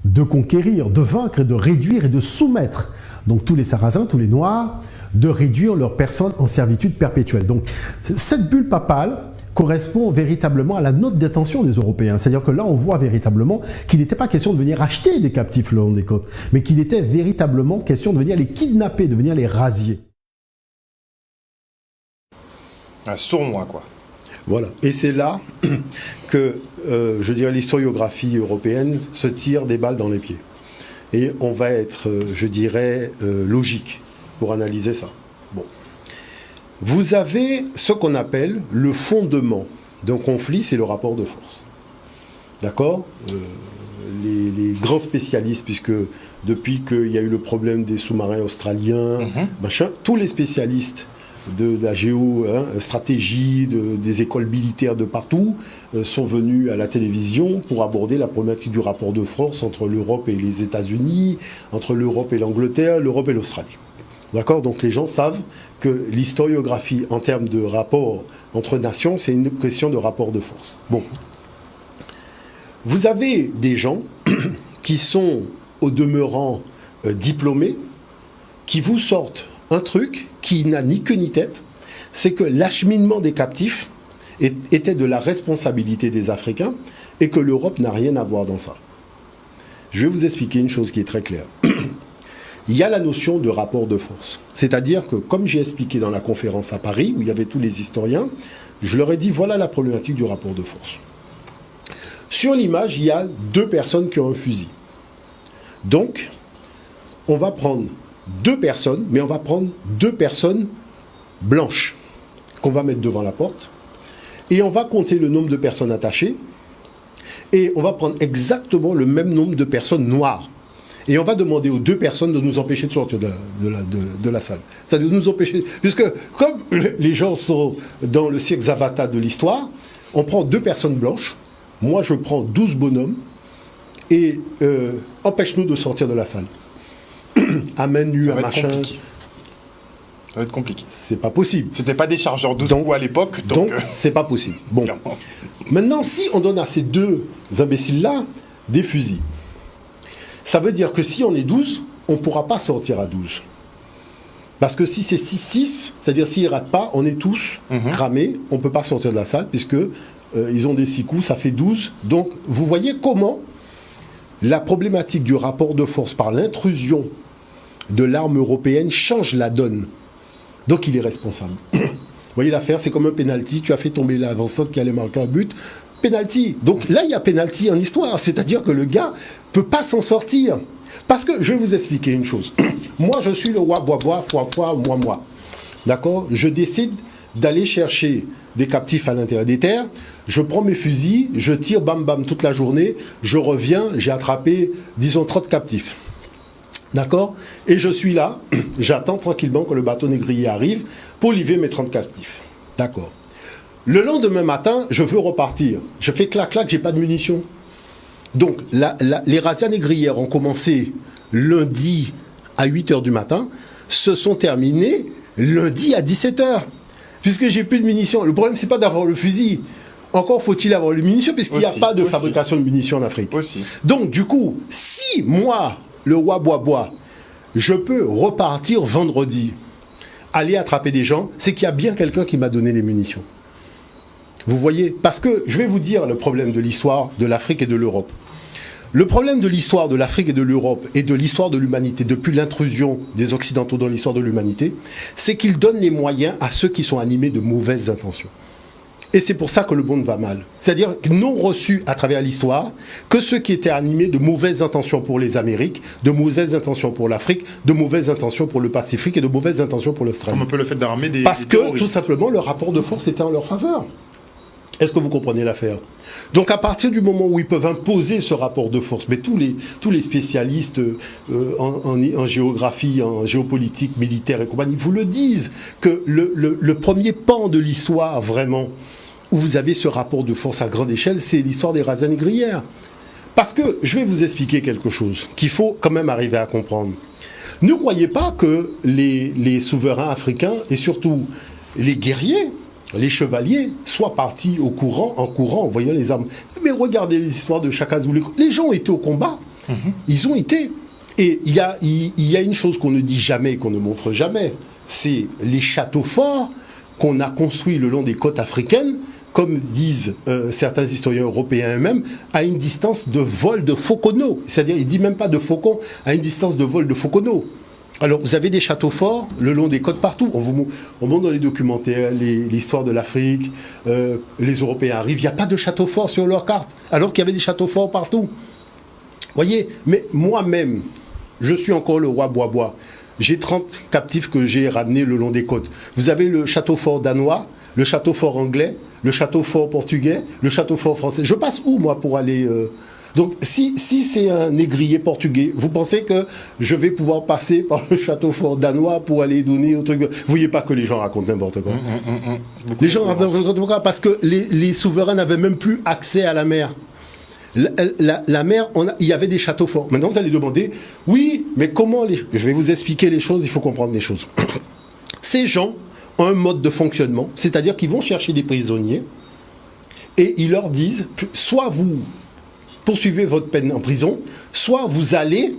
de conquérir, de vaincre et de réduire et de soumettre donc tous les Sarrasins, tous les Noirs, de réduire leurs personnes en servitude perpétuelle. » Donc cette bulle papale correspond véritablement à la note d'intention des Européens. C'est-à-dire que là, on voit véritablement qu'il n'était pas question de venir acheter des captifs le long des côtes, mais qu'il était véritablement question de venir les kidnapper, de venir les razzier. Un sournois, quoi. Voilà. Et c'est là que, je dirais, l'historiographie européenne se tire des balles dans les pieds. Et on va être, je dirais, logique pour analyser ça. Bon. Vous avez ce qu'on appelle le fondement d'un conflit, c'est le rapport de force. D'accord ? Les grands spécialistes, puisque depuis qu'il y a eu le problème des sous-marins australiens, machin, tous les spécialistes de la géostratégie, des écoles militaires de partout, sont venus à la télévision pour aborder la problématique du rapport de force entre l'Europe et les États-Unis, entre l'Europe et l'Angleterre, l'Europe et l'Australie. D'accord ? Donc les gens savent que l'historiographie en termes de rapport entre nations, c'est une question de rapport de force. Bon. Vous avez des gens qui sont au demeurant diplômés, qui vous sortent un truc qui n'a ni queue ni tête, c'est que l'acheminement des captifs était de la responsabilité des Africains et que l'Europe n'a rien à voir dans ça. Je vais vous expliquer une chose qui est très claire. Il y a la notion de rapport de force. C'est-à-dire que, comme j'ai expliqué dans la conférence à Paris, où il y avait tous les historiens, je leur ai dit, voilà la problématique du rapport de force. Sur l'image, il y a 2 personnes qui ont un fusil. Donc, on va prendre 2 personnes, mais on va prendre 2 personnes blanches qu'on va mettre devant la porte. Et on va compter le nombre de personnes attachées. Et on va prendre exactement le même nombre de personnes noires. Et on va demander aux 2 personnes de nous empêcher de sortir de la salle. Ça de nous empêcher. Puisque, comme les gens sont dans le cirque Zavata de l'histoire, on prend 2 personnes blanches. Moi, je prends 12 bonhommes. Et empêche-nous de sortir de la salle. Amène-nu un machin. Ça va être compliqué. C'est pas possible. C'était pas des chargeurs 12 coups à l'époque. Donc c'est pas possible. Bon. Maintenant, si on donne à ces 2 imbéciles-là des fusils, ça veut dire que si on est 12, on ne pourra pas sortir à 12. Parce que si c'est 6-6, c'est-à-dire s'ils ne ratent pas, on est tous cramés, on ne peut pas sortir de la salle, puisque ils ont des 6 coups, ça fait 12. Donc vous voyez comment la problématique du rapport de force par l'intrusion de l'arme européenne change la donne. Donc il est responsable. Vous voyez l'affaire, c'est comme un penalty, tu as fait tomber l'avancante qui allait marquer un but. Penalty. Donc là, il y a penalty en histoire, c'est-à-dire que le gars peut pas s'en sortir. Parce que, je vais vous expliquer une chose. Moi, je suis le roi bois, foi, moi. D'accord ? Je décide d'aller chercher des captifs à l'intérieur des terres, je prends mes fusils, je tire bam bam toute la journée, je reviens, j'ai attrapé, disons, 30 captifs. D'accord ? Et je suis là, j'attends tranquillement que le bateau négrier arrive pour livrer mes 30 captifs. D'accord. Le lendemain matin, je veux repartir. Je fais clac-clac, j'ai pas de munitions. Donc, les razzias négrières ont commencé lundi à 8h du matin, se sont terminées lundi à 17h. Puisque j'ai plus de munitions. Le problème, c'est pas d'avoir le fusil. Encore faut-il avoir les munitions, puisqu'il n'y a pas de fabrication de munitions en Afrique. Donc, du coup, si moi, le roi bois, je peux repartir vendredi, aller attraper des gens, c'est qu'il y a bien quelqu'un qui m'a donné les munitions. Vous voyez ? Parce que, je vais vous dire le problème de l'histoire de l'Afrique et de l'Europe. Le problème de l'histoire de l'Afrique et de l'Europe et de l'histoire de l'humanité, depuis l'intrusion des Occidentaux dans l'histoire de l'humanité, c'est qu'ils donnent les moyens à ceux qui sont animés de mauvaises intentions. Et c'est pour ça que le monde va mal. C'est-à-dire non reçus à travers l'histoire que ceux qui étaient animés de mauvaises intentions pour les Amériques, de mauvaises intentions pour l'Afrique, de mauvaises intentions pour le Pacifique et de mauvaises intentions pour l'Australie. Comme un peu le fait d'armer des Parce que, tout simplement, le rapport de force était en leur faveur. Est-ce que vous comprenez l'affaire ? Donc à partir du moment où ils peuvent imposer ce rapport de force, mais tous les spécialistes en géographie, en géopolitique, militaire et compagnie, vous le disent, que le premier pan de l'histoire vraiment, où vous avez ce rapport de force à grande échelle, c'est l'histoire des razzias négrières. Parce que, je vais vous expliquer quelque chose qu'il faut quand même arriver à comprendre. Ne croyez pas que les souverains africains, et surtout les guerriers, les chevaliers, soient partis en courant, en voyant les armes. Mais regardez les histoires de Shaka Zulu. Les gens ont été au combat. Ils ont été. Et il y a une chose qu'on ne dit jamais, qu'on ne montre jamais. C'est les châteaux forts qu'on a construits le long des côtes africaines, comme disent certains historiens européens eux-mêmes, à une distance de vol de Fokono. C'est-à-dire, ils ne disent même pas de faucon, à une distance de vol de Fokono. Alors, vous avez des châteaux forts le long des côtes partout. On montre dans les documentaires l'histoire de l'Afrique, les Européens arrivent, il n'y a pas de château fort sur leur carte, alors qu'il y avait des châteaux forts partout. Voyez, mais moi-même, je suis encore le roi Bois-Bois. J'ai 30 captifs que j'ai ramenés le long des côtes. Vous avez le château fort danois, le château fort anglais, le château fort portugais, le château fort français. Je passe où, moi, pour aller... Donc, si c'est un négrier portugais, vous pensez que je vais pouvoir passer par le château fort danois pour aller donner au truc? Vous voyez pas que les gens racontent n'importe quoi. Les gens racontent n'importe quoi parce que les souverains n'avaient même plus accès à la mer. La mer, il y avait des châteaux forts. Maintenant, vous allez demander, oui, mais comment je vais vous expliquer les choses, il faut comprendre les choses. Ces gens ont un mode de fonctionnement, c'est-à-dire qu'ils vont chercher des prisonniers et ils leur disent, soit vous poursuivez votre peine en prison, soit vous allez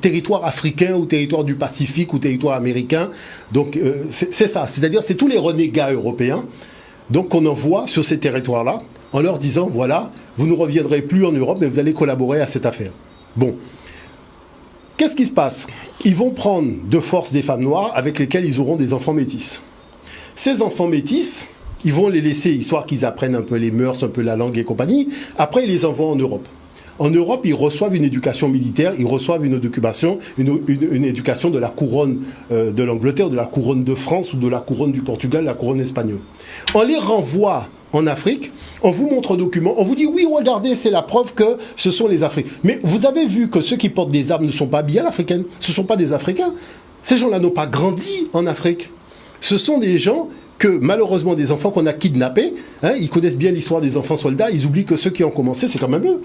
territoire africain ou territoire du Pacifique ou territoire américain. Donc c'est ça, c'est-à-dire c'est tous les renégats européens donc qu'on envoie sur ces territoires-là en leur disant voilà, vous ne reviendrez plus en Europe mais vous allez collaborer à cette affaire. Bon, qu'est-ce qui se passe? Ils vont prendre de force des femmes noires avec lesquelles ils auront des enfants métis. Ces enfants métis, ils vont les laisser, histoire qu'ils apprennent un peu les mœurs, un peu la langue et compagnie. Après, ils les envoient en Europe. En Europe, ils reçoivent une éducation militaire, ils reçoivent une éducation de la couronne de l'Angleterre, de la couronne de France ou de la couronne du Portugal, la couronne espagnole. On les renvoie en Afrique, on vous montre un document, on vous dit oui, regardez, c'est la preuve que ce sont les Africains. Mais vous avez vu que ceux qui portent des armes ne sont pas habillés à l'africaine, ce ne sont pas des Africains. Ces gens-là n'ont pas grandi en Afrique. Ce sont des gens que malheureusement des enfants qu'on a kidnappés, hein, ils connaissent bien l'histoire des enfants soldats, ils oublient que ceux qui ont commencé, c'est quand même eux.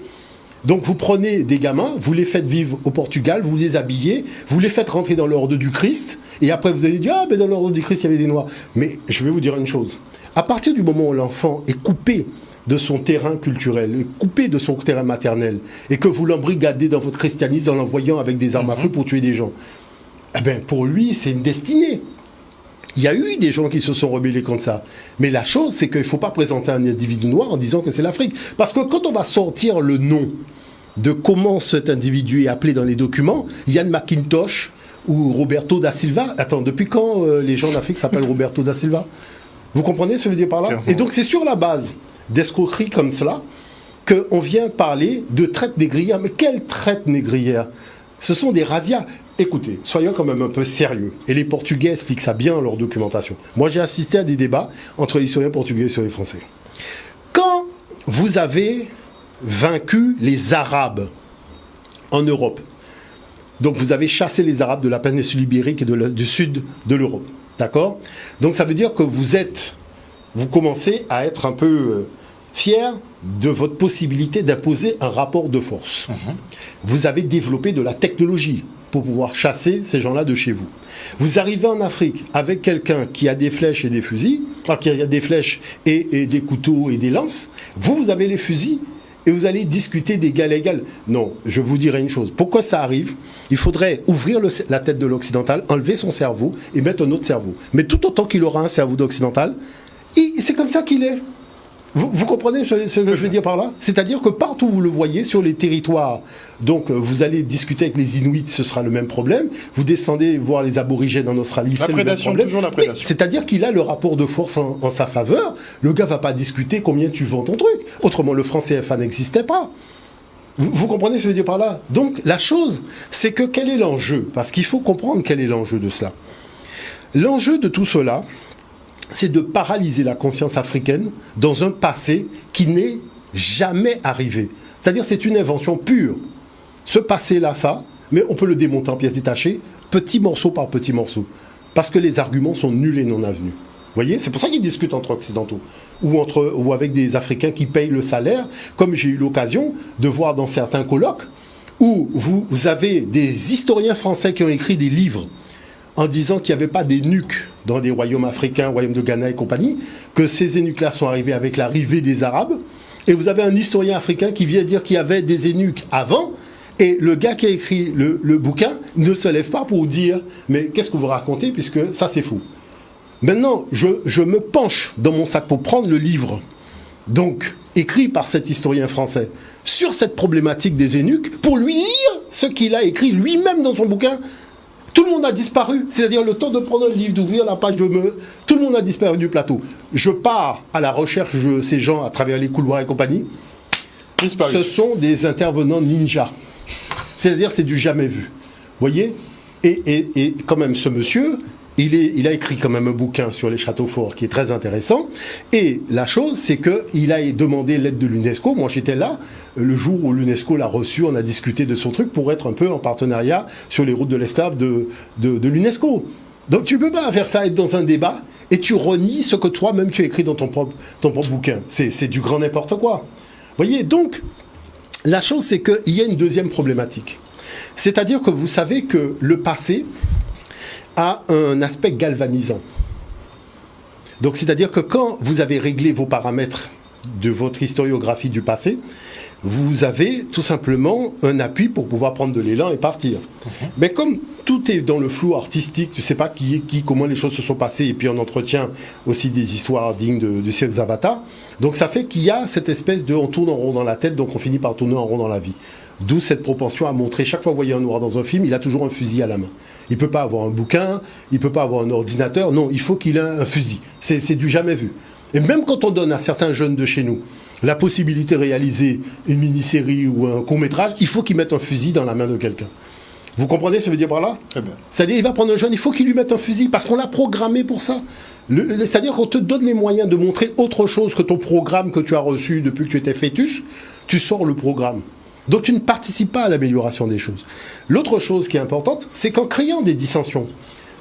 Donc vous prenez des gamins, vous les faites vivre au Portugal, vous les habillez, vous les faites rentrer dans l'ordre du Christ, et après vous allez dire, ah mais dans l'ordre du Christ il y avait des noirs. Mais je vais vous dire une chose, à partir du moment où l'enfant est coupé de son terrain culturel, est coupé de son terrain maternel, et que vous l'embrigadez dans votre christianisme en l'envoyant avec des armes à feu pour tuer des gens, eh ben pour lui c'est une destinée. Il y a eu des gens qui se sont rebellés contre ça. Mais la chose, c'est qu'il ne faut pas présenter un individu noir en disant que c'est l'Afrique. Parce que quand on va sortir le nom de comment cet individu est appelé dans les documents, Ian McIntosh ou Roberto da Silva. Attends, depuis quand les gens d'Afrique s'appellent Roberto da Silva? Vous comprenez ce que je veux dire par là? Et donc c'est sur la base d'escroqueries comme cela qu'on vient parler de traite négrière. Mais quelle traite négrière? Ce sont des razzias. Écoutez, soyons quand même un peu sérieux. Et les Portugais expliquent ça bien dans leur documentation. Moi, j'ai assisté à des débats entre les historiens portugais et les historiens français. Quand vous avez vaincu les Arabes en Europe, donc vous avez chassé les Arabes de la péninsule ibérique et du sud de l'Europe, d'accord? Donc ça veut dire que vous commencez à être un peu fier de votre possibilité d'imposer un rapport de force. Vous avez développé de la technologie pour pouvoir chasser ces gens-là de chez vous. Vous arrivez en Afrique avec quelqu'un qui a des flèches et des fusils, enfin qui a des flèches et des couteaux et des lances, vous avez les fusils et vous allez discuter d'égal à égal. Non, je vous dirai une chose. Pourquoi ça arrive? Il faudrait ouvrir la tête de l'occidental, enlever son cerveau et mettre un autre cerveau. Mais tout autant qu'il aura un cerveau d'occidental, c'est comme ça qu'il est. Vous comprenez ce que je veux dire par là? C'est-à-dire que partout où vous le voyez, sur les territoires, donc vous allez discuter avec les Inuits, ce sera le même problème. Vous descendez voir les aborigènes en Australie, c'est le même problème. Toujours la prédation. C'est-à-dire qu'il a le rapport de force en sa faveur. Le gars va pas discuter combien tu vends ton truc. Autrement, le franc CFA n'existait pas. Vous comprenez ce que je veux dire par là? Donc la chose, c'est que quel est l'enjeu? Parce qu'il faut comprendre quel est l'enjeu de cela. L'enjeu de tout cela, c'est de paralyser la conscience africaine dans un passé qui n'est jamais arrivé. C'est-à-dire c'est une invention pure. Ce passé-là, ça, mais on peut le démonter en pièces détachées, petit morceau par petit morceau. Parce que les arguments sont nuls et non avenus. Vous voyez? C'est pour ça qu'ils discutent entre occidentaux. Ou avec des Africains qui payent le salaire, comme j'ai eu l'occasion de voir dans certains colloques, où vous avez des historiens français qui ont écrit des livres en disant qu'il n'y avait pas d'énuques dans des royaumes africains, royaume de Ghana et compagnie, que ces eunuques-là sont arrivés avec l'arrivée des Arabes, et vous avez un historien africain qui vient dire qu'il y avait des eunuques avant, et le gars qui a écrit le bouquin ne se lève pas pour dire « mais qu'est-ce que vous racontez, puisque ça c'est faux ». Maintenant, je me penche dans mon sac pour prendre le livre donc écrit par cet historien français, sur cette problématique des eunuques, pour lui lire ce qu'il a écrit lui-même dans son bouquin. Tout le monde a disparu, c'est-à-dire le temps de prendre le livre, d'ouvrir la page tout le monde a disparu du plateau. Je pars à la recherche de ces gens à travers les couloirs et compagnie. Disparu. Ce sont des intervenants ninja. C'est-à-dire c'est du jamais vu. Vous voyez ? Et quand même ce monsieur, il a écrit quand même un bouquin sur les châteaux forts qui est très intéressant. Et la chose, c'est qu'il a demandé l'aide de l'UNESCO. Moi, j'étais là le jour où l'UNESCO l'a reçu. On a discuté de son truc pour être un peu en partenariat sur les routes de l'esclave de l'UNESCO. Donc, tu ne peux pas faire ça, être dans un débat, et tu renies ce que toi-même tu as écrit dans ton propre bouquin. C'est du grand n'importe quoi. Vous voyez, donc, la chose, c'est qu'il y a une deuxième problématique. C'est-à-dire que vous savez que le passé a un aspect galvanisant. Donc, c'est-à-dire que quand vous avez réglé vos paramètres de votre historiographie du passé, vous avez tout simplement un appui pour pouvoir prendre de l'élan et partir. Mais comme tout est dans le flou artistique, tu ne sais pas qui est qui, comment les choses se sont passées, et puis on entretient aussi des histoires dignes du cirque Zavata, donc ça fait qu'il y a cette espèce de on tourne en rond dans la tête, donc on finit par tourner en rond dans la vie. D'où cette propension à montrer, chaque fois que vous voyez un noir dans un film, il a toujours un fusil à la main. Il ne peut pas avoir un bouquin, il ne peut pas avoir un ordinateur, non, il faut qu'il ait un fusil. C'est du jamais vu. Et même quand on donne à certains jeunes de chez nous la possibilité de réaliser une mini-série ou un court-métrage, il faut qu'ils mettent un fusil dans la main de quelqu'un. Vous comprenez ce que je veux dire par là ? Très bien. C'est-à-dire, il va prendre un jeune, il faut qu'il lui mette un fusil, parce qu'on l'a programmé pour ça. C'est-à-dire qu'on te donne les moyens de montrer autre chose que ton programme que tu as reçu depuis que tu étais fœtus, tu sors le programme. Donc tu ne participes pas à l'amélioration des choses. L'autre chose qui est importante, c'est qu'en créant des dissensions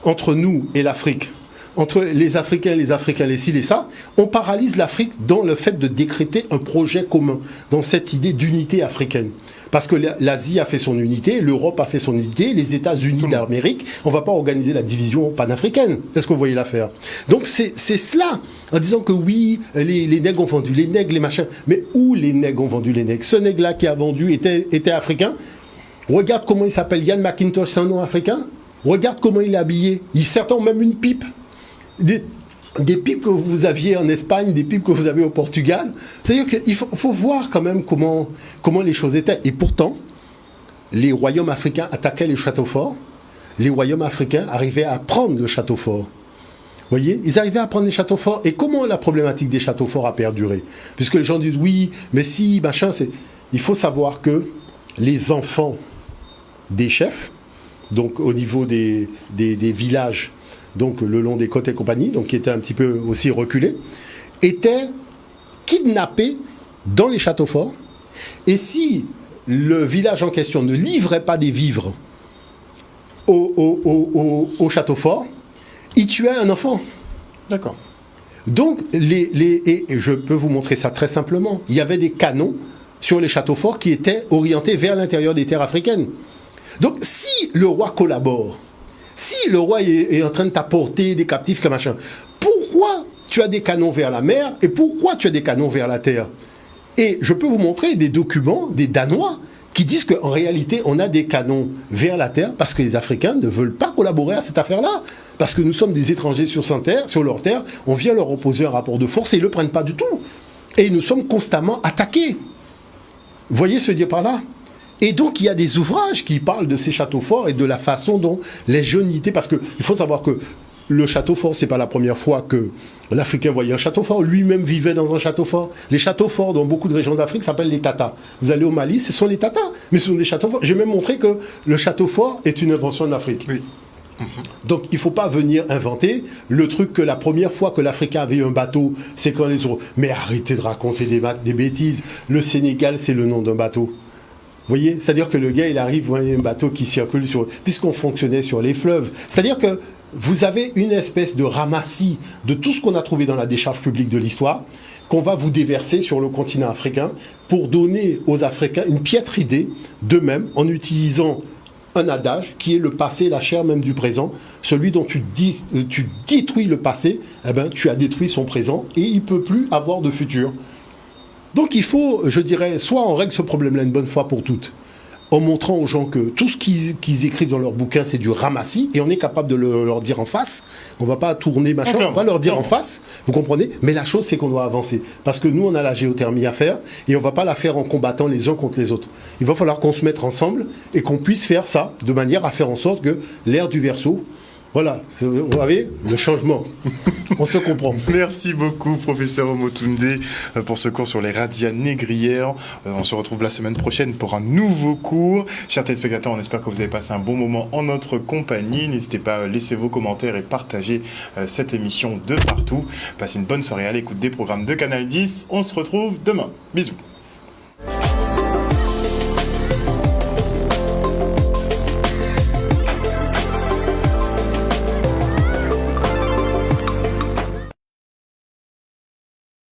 entre nous et l'Afrique, entre les Africains, les ci, les ça, on paralyse l'Afrique dans le fait de décréter un projet commun, dans cette idée d'unité africaine. Parce que l'Asie a fait son unité, l'Europe a fait son unité, les États-Unis d'Amérique, on ne va pas organiser la division panafricaine. Est-ce que vous voyez l'affaire ? Donc c'est cela, en disant que oui, les nègres ont vendu, les nègres, les machins. Mais où les nègres ont vendu les nègres ? Ce nègre-là qui a vendu était africain. Regarde comment il s'appelle, Ian McIntosh, c'est un nom africain. Regarde comment il est habillé. Certains ont même une pipe. Des pipes que vous aviez en Espagne, des pipes que vous avez au Portugal. C'est-à-dire qu'il faut voir quand même comment les choses étaient. Et pourtant, les royaumes africains attaquaient les châteaux forts. Les royaumes africains arrivaient à prendre le château fort. Vous voyez, ils arrivaient à prendre les châteaux forts. Et comment la problématique des châteaux forts a perduré ? Puisque les gens disent oui, mais si, machin, il faut savoir que les enfants des chefs, donc au niveau des villages, donc le long des côtes et compagnie, donc qui étaient un petit peu aussi reculés, étaient kidnappés dans les châteaux forts. Et si le village en question ne livrait pas des vivres au château fort, il tuait un enfant. D'accord. Donc, et je peux vous montrer ça très simplement, il y avait des canons sur les châteaux forts qui étaient orientés vers l'intérieur des terres africaines. Donc, si le roi collabore, si le roi est en train de t'apporter des captifs comme machin, pourquoi tu as des canons vers la mer et pourquoi tu as des canons vers la terre ? Et je peux vous montrer des documents des Danois qui disent qu'en réalité, on a des canons vers la terre parce que les Africains ne veulent pas collaborer à cette affaire-là. Parce que nous sommes des étrangers sur leur terre, on vient leur opposer un rapport de force et ils ne le prennent pas du tout. Et nous sommes constamment attaqués. Vous voyez ce que je veux dire par là ? Et donc, il y a des ouvrages qui parlent de ces châteaux forts et de la façon dont les jeunes y étaient. Parce qu'il faut savoir que le château fort, ce n'est pas la première fois que l'Africain voyait un château fort. Lui-même vivait dans un château fort. Les châteaux forts dans beaucoup de régions d'Afrique s'appellent les Tatas. Vous allez au Mali, ce sont les Tatas. Mais ce sont des châteaux forts. J'ai même montré que le château fort est une invention de l'Afrique. Oui. Donc il ne faut pas venir inventer le truc que la première fois que l'Africain avait un bateau, c'est quand les autres... Mais arrêtez de raconter des bêtises. Le Sénégal, c'est le nom d'un bateau. Vous voyez ? C'est-à-dire que le gars, il arrive, vous voyez un bateau qui circule puisqu'on fonctionnait sur les fleuves. C'est-à-dire que vous avez une espèce de ramassis de tout ce qu'on a trouvé dans la décharge publique de l'histoire qu'on va vous déverser sur le continent africain pour donner aux Africains une piètre idée d'eux-mêmes en utilisant un adage qui est le passé, la chair même du présent. Celui dont tu détruis le passé, eh ben, tu as détruit son présent et il ne peut plus avoir de futur. Donc il faut, je dirais, soit on règle ce problème-là une bonne fois pour toutes, en montrant aux gens que tout ce qu'ils écrivent dans leur bouquin, c'est du ramassis, et on est capable de leur dire en face. On va pas tourner machin, on va leur dire en face, vous comprenez? Mais la chose, c'est qu'on doit avancer. Parce que nous, on a la géothermie à faire, et on va pas la faire en combattant les uns contre les autres. Il va falloir qu'on se mette ensemble, et qu'on puisse faire ça, de manière à faire en sorte que l'ère du verso, voilà, vous voyez, le changement. On se comprend. Merci beaucoup, professeur Omotunde, pour ce cours sur les radias négrières. On se retrouve la semaine prochaine pour un nouveau cours. Chers téléspectateurs, on espère que vous avez passé un bon moment en notre compagnie. N'hésitez pas à laisser vos commentaires et partager cette émission de partout. Passez une bonne soirée à l'écoute des programmes de Canal 10. On se retrouve demain. Bisous.